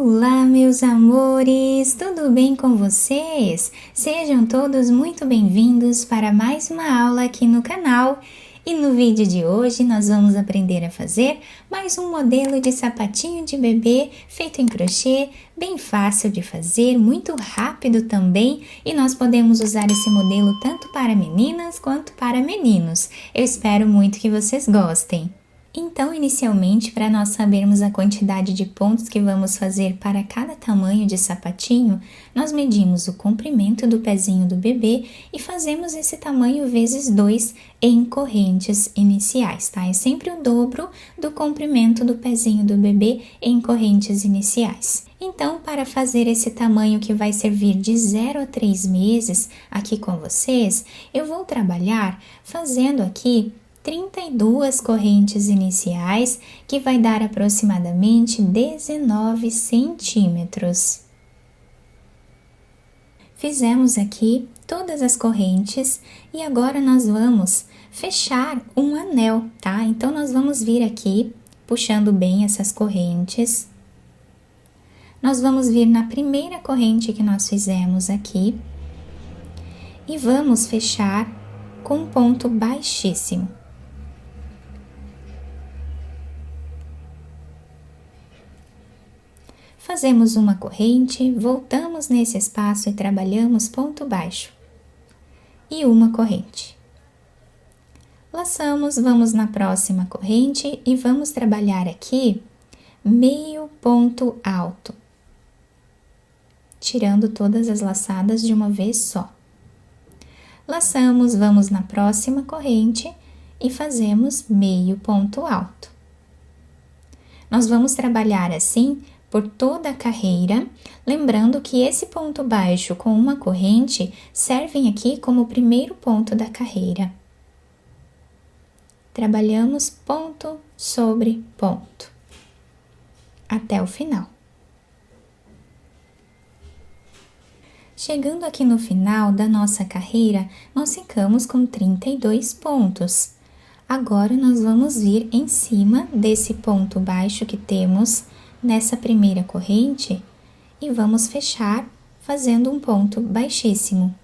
Olá, meus amores! Tudo bem com vocês? Sejam todos muito bem-vindos para mais uma aula aqui no canal. E no vídeo de hoje nós vamos aprender a fazer mais um modelo de sapatinho de bebê feito em crochê, bem fácil de fazer, muito rápido também, e nós podemos usar esse modelo tanto para meninas quanto para meninos. Eu espero muito que vocês gostem. Então, inicialmente, para nós sabermos a quantidade de pontos que vamos fazer para cada tamanho de sapatinho, nós medimos o comprimento do pezinho do bebê e fazemos esse tamanho vezes 2 em correntes iniciais, tá? É sempre o dobro do comprimento do pezinho do bebê em correntes iniciais. Então, para fazer esse tamanho que vai servir de 0 a 3 meses aqui com vocês, eu vou trabalhar fazendo aqui 32 correntes iniciais, que vai dar aproximadamente 19 centímetros. Fizemos aqui todas as correntes e agora nós vamos fechar um anel, tá? Então, nós vamos vir aqui, puxando bem essas correntes. Nós vamos vir na primeira corrente que nós fizemos aqui e vamos fechar com um ponto baixíssimo. Fazemos uma corrente, voltamos nesse espaço e trabalhamos ponto baixo. E uma corrente. Laçamos, vamos na próxima corrente e vamos trabalhar aqui meio ponto alto. Tirando todas as laçadas de uma vez só. Laçamos, vamos na próxima corrente e fazemos meio ponto alto. Nós vamos trabalhar assim por toda a carreira, lembrando que esse ponto baixo com uma corrente servem aqui como o primeiro ponto da carreira. Trabalhamos ponto sobre ponto, até o final. Chegando aqui no final da nossa carreira, nós ficamos com 32 pontos. Agora, nós vamos vir em cima desse ponto baixo que temos nessa primeira corrente e vamos fechar fazendo um ponto baixíssimo.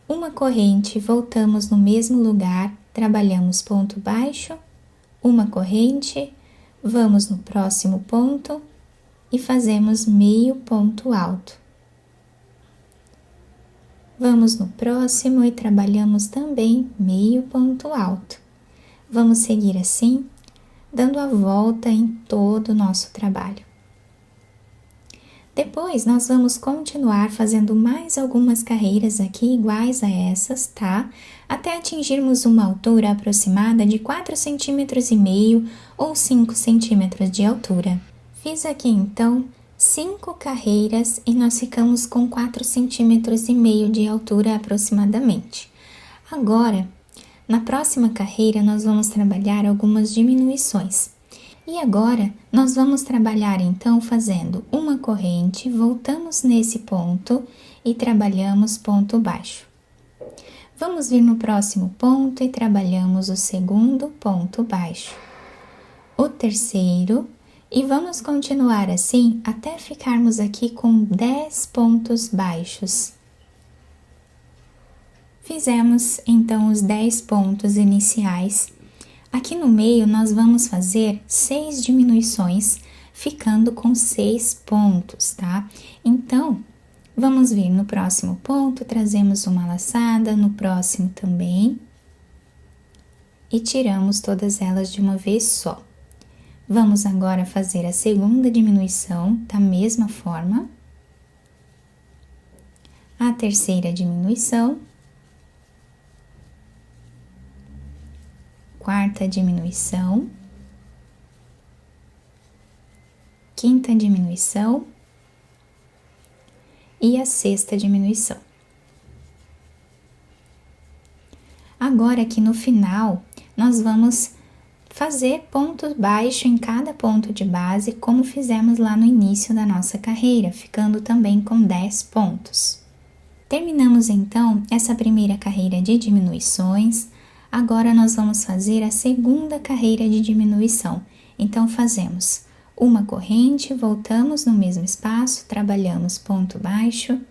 Uma corrente, voltamos no mesmo lugar, trabalhamos ponto baixo, uma corrente, vamos no próximo ponto e fazemos meio ponto alto. Vamos no próximo e trabalhamos também meio ponto alto. Vamos seguir assim, dando a volta em todo o nosso trabalho. Depois, nós vamos continuar fazendo mais algumas carreiras aqui iguais a essas, tá? Até atingirmos uma altura aproximada de 4,5 cm ou 5 centímetros de altura. Fiz aqui, então, 5 carreiras e nós ficamos com 4,5 centímetros de altura aproximadamente. Agora, na próxima carreira, nós vamos trabalhar algumas diminuições. E agora, nós vamos trabalhar então fazendo uma corrente, voltamos nesse ponto e trabalhamos ponto baixo. Vamos vir no próximo ponto e trabalhamos o segundo ponto baixo, o terceiro, e vamos continuar assim até ficarmos aqui com 10 pontos baixos. Fizemos, então, os 10 pontos iniciais. Aqui no meio, nós vamos fazer 6 diminuições, ficando com 6 pontos, tá? Então, vamos vir no próximo ponto, trazemos uma laçada, no próximo também, e tiramos todas elas de uma vez só. Vamos agora fazer a segunda diminuição da mesma forma, a terceira diminuição, quarta diminuição, quinta diminuição e a sexta diminuição. Agora, aqui no final, nós vamos fazer ponto baixo em cada ponto de base, como fizemos lá no início da nossa carreira, ficando também com 10 pontos. Terminamos, então, essa primeira carreira de diminuições. Agora, nós vamos fazer a segunda carreira de diminuição. Então, fazemos uma corrente, voltamos no mesmo espaço, trabalhamos ponto baixo,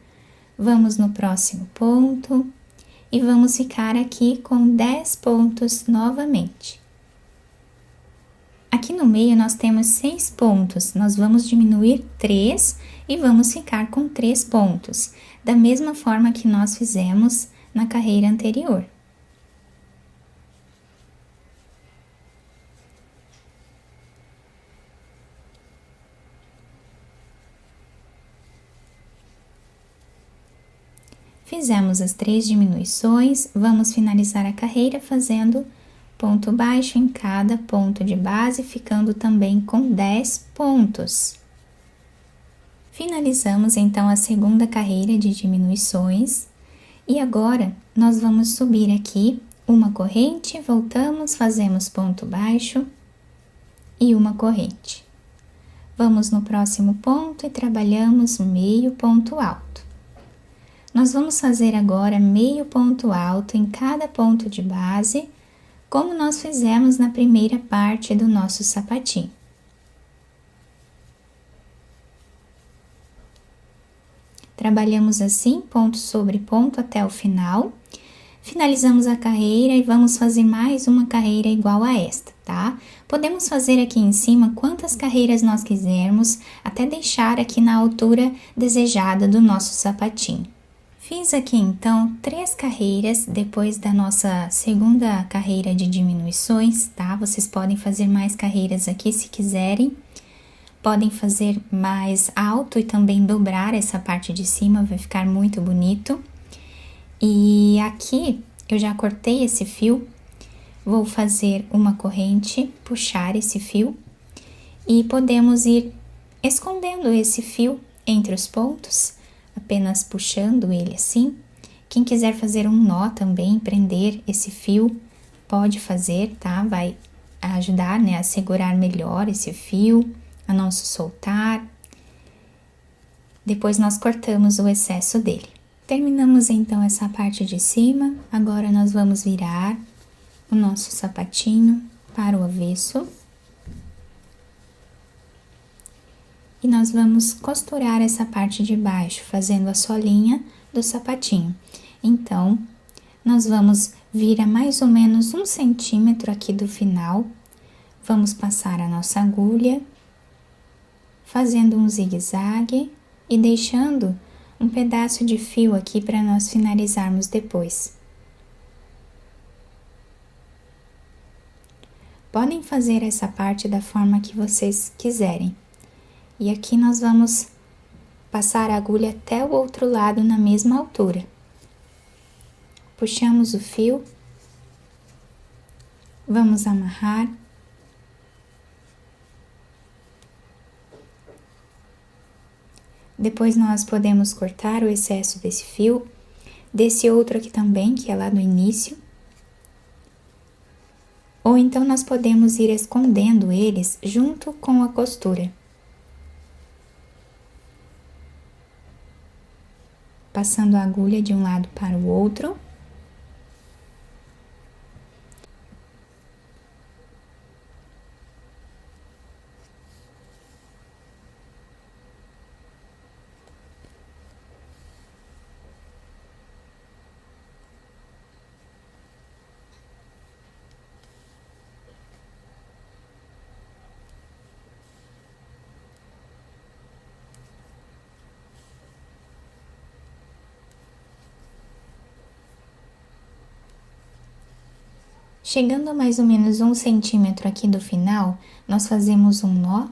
vamos no próximo ponto e vamos ficar aqui com 10 pontos novamente. Aqui no meio nós temos 6 pontos, nós vamos diminuir 3 e vamos ficar com 3 pontos, da mesma forma que nós fizemos na carreira anterior. Fizemos as 3 diminuições, vamos finalizar a carreira fazendo ponto baixo em cada ponto de base, ficando também com 10 pontos. Finalizamos então a segunda carreira de diminuições e agora nós vamos subir aqui uma corrente, voltamos, fazemos ponto baixo e uma corrente. Vamos no próximo ponto e trabalhamos meio ponto alto. Nós vamos fazer agora meio ponto alto em cada ponto de base, como nós fizemos na primeira parte do nosso sapatinho. Trabalhamos assim, ponto sobre ponto até o final. Finalizamos a carreira e vamos fazer mais uma carreira igual a esta, tá? Podemos fazer aqui em cima quantas carreiras nós quisermos, até deixar aqui na altura desejada do nosso sapatinho. Fiz aqui então 3 carreiras depois da nossa segunda carreira de diminuições, tá? Vocês podem fazer mais carreiras aqui se quiserem. Podem fazer mais alto e também dobrar essa parte de cima, vai ficar muito bonito. E aqui eu já cortei esse fio, vou fazer uma corrente, puxar esse fio e podemos ir escondendo esse fio entre os pontos, apenas puxando ele assim. Quem quiser fazer um nó também, prender esse fio, pode fazer, tá? Vai ajudar, né, a segurar melhor esse fio, a não se soltar. Depois nós cortamos o excesso dele. Terminamos então essa parte de cima, agora nós vamos virar o nosso sapatinho para o avesso. E nós vamos costurar essa parte de baixo, fazendo a solinha do sapatinho. Então, nós vamos virar mais ou menos 1 centímetro aqui do final. Vamos passar a nossa agulha, fazendo um zigue-zague e deixando um pedaço de fio aqui para nós finalizarmos depois. Podem fazer essa parte da forma que vocês quiserem. E aqui nós vamos passar a agulha até o outro lado na mesma altura. Puxamos o fio, vamos amarrar. Depois nós podemos cortar o excesso desse fio, desse outro aqui também, que é lá do início. Ou então nós podemos ir escondendo eles junto com a costura. Passando a agulha de um lado para o outro. Chegando a mais ou menos 1 centímetro aqui do final, nós fazemos um nó.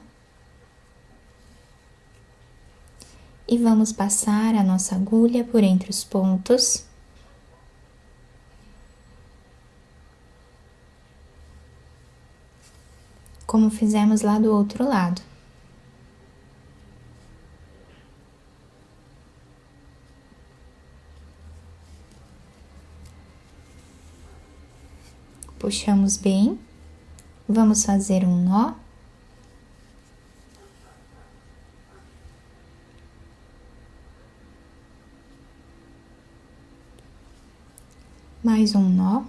E vamos passar a nossa agulha por entre os pontos. Como fizemos lá do outro lado. Puxamos bem, vamos fazer um nó. Mais um nó.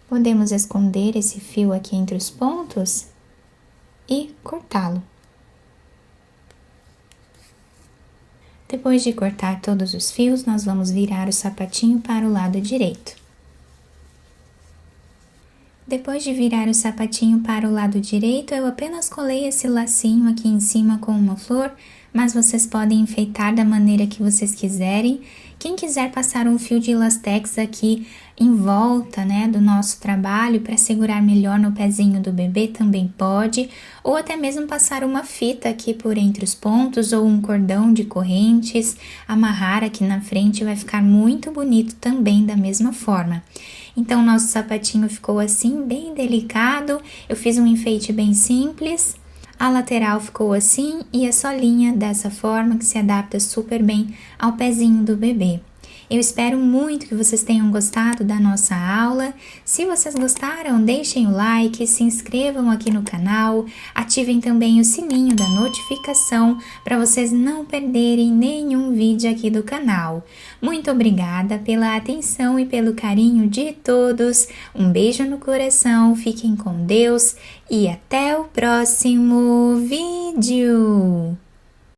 Podemos esconder esse fio aqui entre os pontos e cortá-lo. Depois de cortar todos os fios, nós vamos virar o sapatinho para o lado direito. Depois de virar o sapatinho para o lado direito, eu apenas colei esse lacinho aqui em cima com uma flor, mas vocês podem enfeitar da maneira que vocês quiserem. Quem quiser passar um fio de elastex aqui em volta, né, do nosso trabalho para segurar melhor no pezinho do bebê também pode, ou até mesmo passar uma fita aqui por entre os pontos ou um cordão de correntes, amarrar aqui na frente, vai ficar muito bonito também da mesma forma. Então, nosso sapatinho ficou assim, bem delicado, eu fiz um enfeite bem simples. A lateral ficou assim e a solinha dessa forma que se adapta super bem ao pezinho do bebê. Eu espero muito que vocês tenham gostado da nossa aula. Se vocês gostaram, deixem o like, se inscrevam aqui no canal, ativem também o sininho da notificação para vocês não perderem nenhum vídeo aqui do canal. Muito obrigada pela atenção e pelo carinho de todos. Um beijo no coração, fiquem com Deus e até o próximo vídeo!